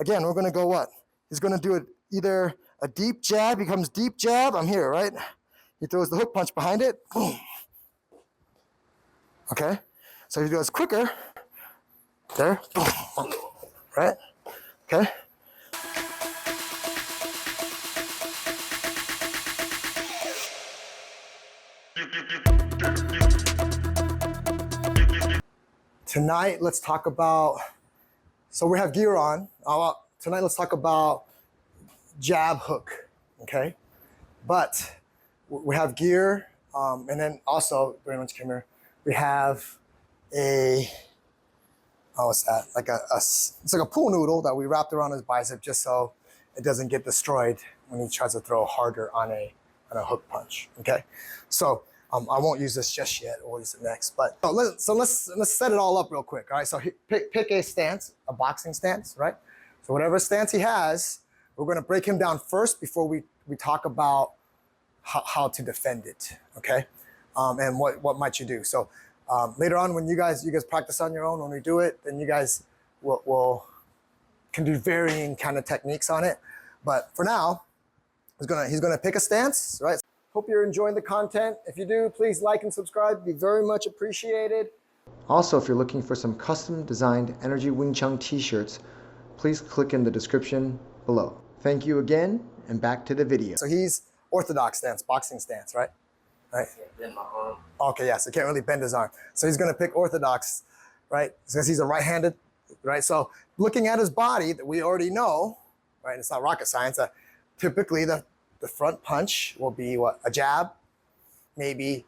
Again, we're gonna go what? He's gonna do it either a deep jab, becomes deep jab. I'm here, right? He throws the hook punch behind it. Boom. Okay? So he goes quicker. There. Boom. Right? Okay? Tonight, let's talk about, so we have gear on. Tonight, let's talk about jab hook, okay? But we have gear, and then also, very much come here, we have what's that? It's like a pool noodle that we wrapped around his bicep just so it doesn't get destroyed when he tries to throw harder on a hook punch, okay? So I won't use this just yet, we'll use it next. But so let's set it all up real quick, all right? So pick a stance, a boxing stance, right? So whatever stance he has, we're gonna break him down first before we talk about how to defend it, okay? And what might you do. So later on when you guys practice on your own, when we do it, then you guys can do varying kind of techniques on it. But for now, he's gonna pick a stance, right? Hope you're enjoying the content. If you do, please like and subscribe. It'd be very much appreciated. Also, if you're looking for some custom designed Energy Wing Chun t-shirts, please click in the description below. Thank you again, and back to the video. So he's orthodox stance, boxing stance, right? Right? Bend my arm. Okay, yeah, so can't really bend his arm. So he's gonna pick orthodox, right? Because he's a right-handed, right? So looking at his body, that we already know, right? It's not rocket science. Typically, the front punch will be what? A jab, maybe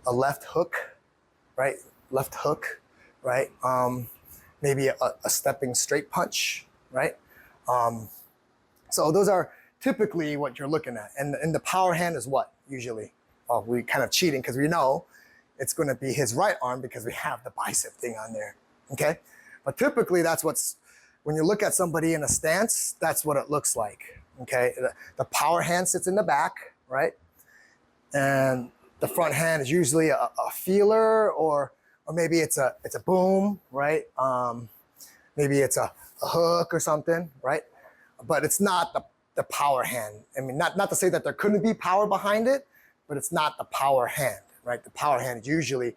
a left hook, right? Left hook, right? Maybe a stepping straight punch, right? So those are typically what you're looking at. And the power hand is what, usually? Well, we kind of cheating because we know it's going to be his right arm because we have the bicep thing on there, okay? But typically when you look at somebody in a stance, that's what it looks like, okay? The power hand sits in the back, right? And the front hand is usually a feeler or maybe it's a boom, right? Maybe it's a hook or something, right? But it's not the power hand. I mean, not to say that there couldn't be power behind it, but it's not the power hand, right? The power hand is usually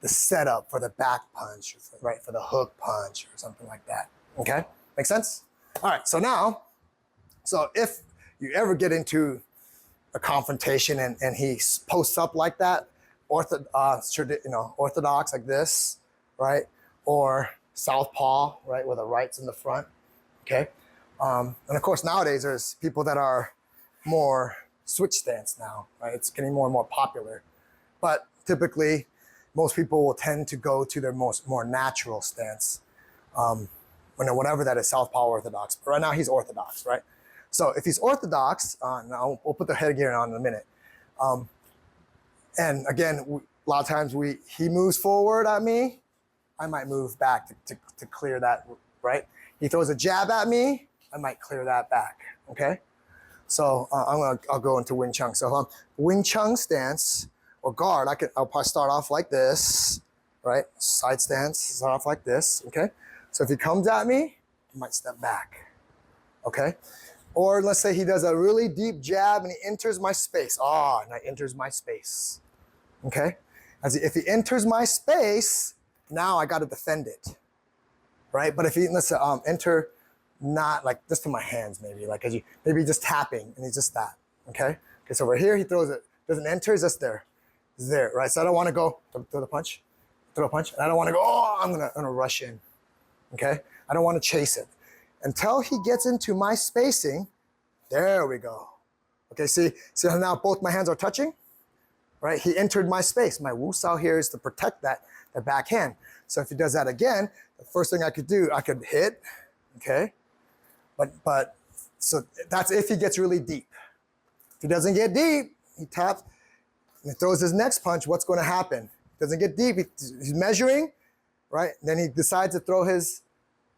the setup for the back punch, right? For the hook punch or something like that, okay? Make sense? All right, so if you ever get into a confrontation and he posts up like that, orthodox like this, right? Or southpaw, right? Where the right's in the front, okay? And of course, nowadays there's people that are more switch stance now, right? It's getting more and more popular. But typically, most people will tend to go to their more natural stance, whatever that is, southpaw orthodox. But right now he's orthodox, right? So if he's orthodox, now we'll put the headgear on in a minute. And again, a lot of times he moves forward at me, I might move back to clear that, right? He throws a jab at me, I might clear that back, okay? So I'll go into Wing Chun. So Wing Chun stance or guard, I'll probably start off like this, right? Side stance, start off like this, okay? So if he comes at me, I might step back, okay? Or let's say he does a really deep jab and he enters my space. And I enters my space, okay? If he enters my space, now I got to defend it, right? But if he, let's say, enter not like just to my hands, maybe like maybe just tapping and he's just that, okay? Okay, so over here he throws it, doesn't enter, it's just there. It's there, right? So I don't want to go throw a punch, and I don't want to go, I'm gonna rush in, okay? I don't want to chase it. Until he gets into my spacing, there we go. Okay, see how now both my hands are touching, right? He entered my space. My Wu Sao here is to protect the back hand. So if he does that again, the first thing I could do, I could hit, okay? But so that's if he gets really deep. If he doesn't get deep, he taps and he throws his next punch, what's going to happen? Doesn't get deep, he's measuring, right? Then he decides to throw his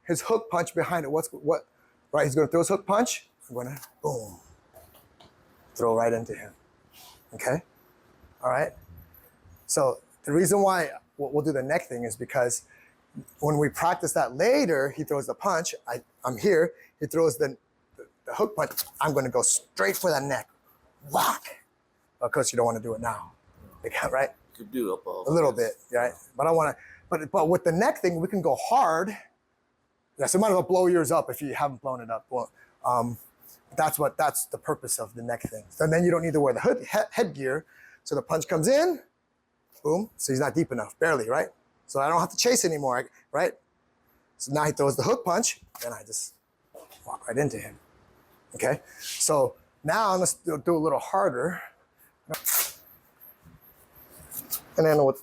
hook punch behind it. Right? He's going to throw his hook punch. I'm going to, boom, throw right into him, okay? All right? So the reason why we'll do the neck thing is because When we practice that later, he throws the punch. I'm here. He throws the hook punch. I'm going to go straight for that neck. Whack. Of course, you don't want to do it now, right? You could do a little bit, right? But I want to. But with the neck thing, we can go hard. Yeah, so you might as well blow yours up if you haven't blown it up. Well, that's the purpose of the neck thing. So then you don't need to wear the headgear. So the punch comes in, boom. So he's not deep enough, barely, right? So I don't have to chase anymore, right? So now he throws the hook punch, and I just walk right into him. Okay. So now let's do a little harder. And then hold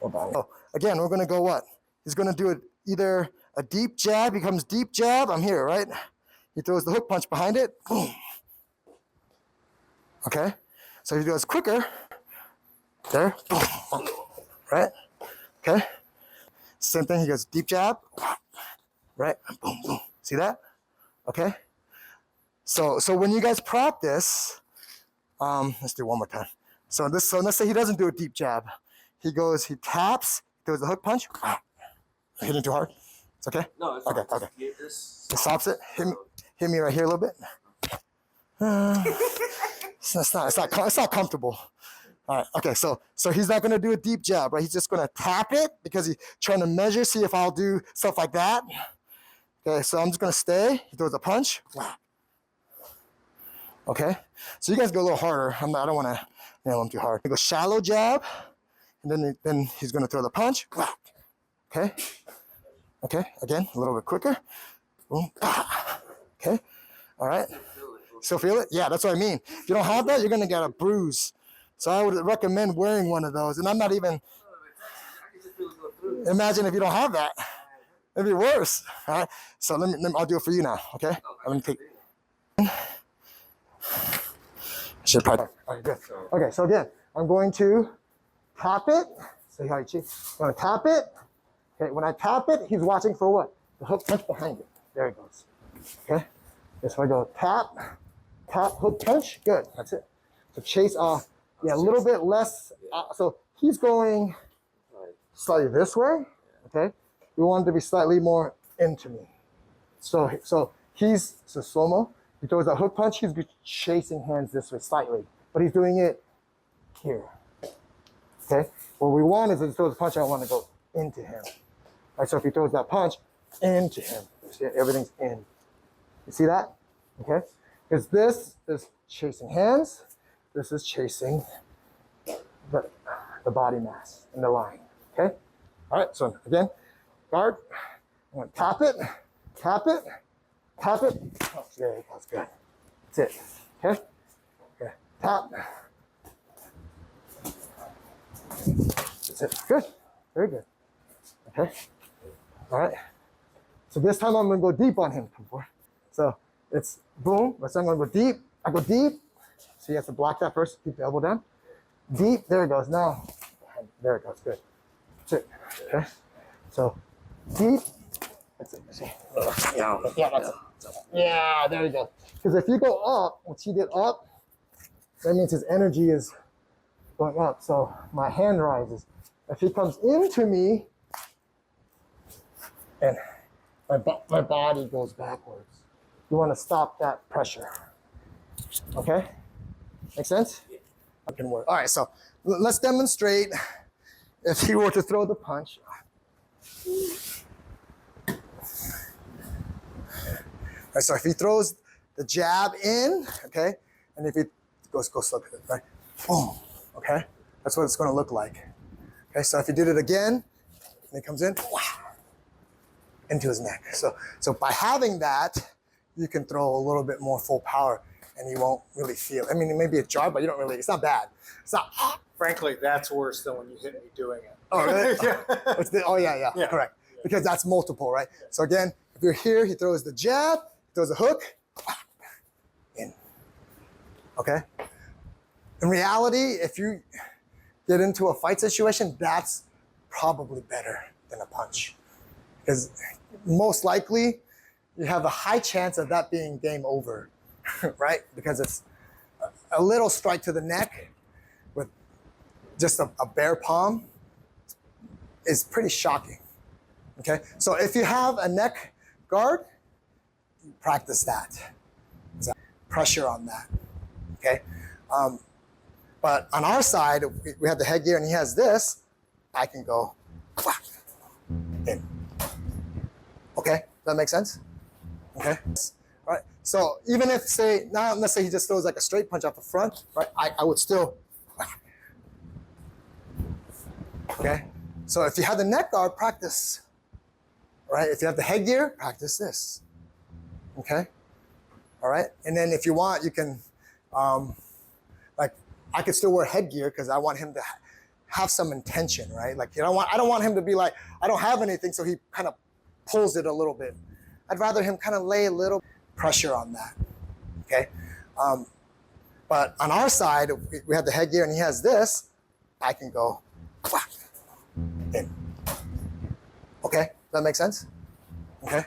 on. So again, we're gonna go what? He's gonna do it either a deep jab, he comes deep jab, I'm here, right? He throws the hook punch behind it, boom. Okay? So he goes quicker, there, boom, right? Okay? Same thing, he goes deep jab, right? Boom, boom. See that? Okay? So when you guys practice, let's do one more time. So let's say he doesn't do a deep jab. He taps, throws the hook punch. Hitting too hard? It's okay? No, it's okay. fine. Okay. Get this. It stops it. Hit me right here a little bit. It's not comfortable. All right. Okay. So he's not gonna do a deep jab, right? He's just gonna tap it because he's trying to measure, see if I'll do stuff like that. Okay. So I'm just gonna stay. He throws a punch. Okay. So you guys go a little harder. I don't want to nail him too hard. He goes shallow jab, and then he's gonna throw the punch. Okay. Okay. Again, a little bit quicker. Boom. Okay. All right. Still feel it? Yeah, that's what I mean. If you don't have that, you're gonna get a bruise. So I would recommend wearing one of those. And I'm not even. Imagine if you don't have that. It'd be worse. All right. So I'll do it for you now. Okay. Let me take. Should probably. All right, good. Okay. So again, I'm going to tap it. Say hi, Chief. I'm gonna tap it. Okay. When I tap it, he's watching for what? The hook punch behind it. There it goes. Okay. So I go tap, hook punch. Good. That's it. So chase off. Yeah, a little bit less. So he's going slightly this way. Okay. We want him to be slightly more into me. So slow-mo. He throws a hook punch. He's chasing hands this way slightly, but he's doing it here. Okay. What we want is if he throws a punch, I want to go into him. All right. So if he throws that punch into him, see, everything's in. You see that? Okay. Because this is chasing hands. This is chasing the body mass and the line. Okay. All right. So again, guard. I'm going to tap it, tap it, tap it. Oh, there it goes. Good. That's it. Okay. Okay. Tap. That's it. Good. Very good. Okay. All right. So this time I'm going to go deep on him. So it's boom. So I'm going to go deep. I go deep. So you have to block that first. Keep the elbow down. Deep. There it goes. Now, there it goes. Good. That's it. Okay. So deep. That's it. See? Yeah, that's it. Yeah, there you go. Because if you go up, once he did up, that means his energy is going up. So my hand rises. If he comes into me, and my body goes backwards. You want to stop that pressure. Okay? Make sense? It can work. All right, so let's demonstrate if he were to throw the punch. All right, so if he throws the jab in, okay, and if he goes slow, right? Boom, okay? That's what it's going to look like. Okay, so if he did it again, and he comes in, into his neck. So by having that, you can throw a little bit more full power and you won't really feel. I mean, it may be a jar, but you don't really, it's not bad. It's not. Frankly, that's worse than when you hit me doing it. Oh, really? Yeah. Yeah, correct. Because that's multiple, right? So again, if you're here, he throws the jab, he throws a hook, in. Okay? In reality, if you get into a fight situation, that's probably better than a punch. Because most likely, you have a high chance of that being game over, right? Because it's a little strike to the neck with just a bare palm is pretty shocking. Okay, so if you have a neck guard, practice that. Pressure on that. Okay, but on our side, we have the headgear and he has this. I can go in. Okay, does that make sense? Okay, all right. So even if say now, let's say he just throws like a straight punch off the front, right? I would still. Okay, so if you have the neck guard, practice. Right? If you have the headgear, practice this. Okay, all right. And then if you want, you can, like, I could still wear headgear because I want him to have some intention, right? Like, I don't want him to be like, I don't have anything, so he kind of pulls it a little bit. I'd rather him kind of lay a little pressure on that. Okay, but on our side, we have the headgear and he has this. I can go in. Okay, does that make sense? Okay.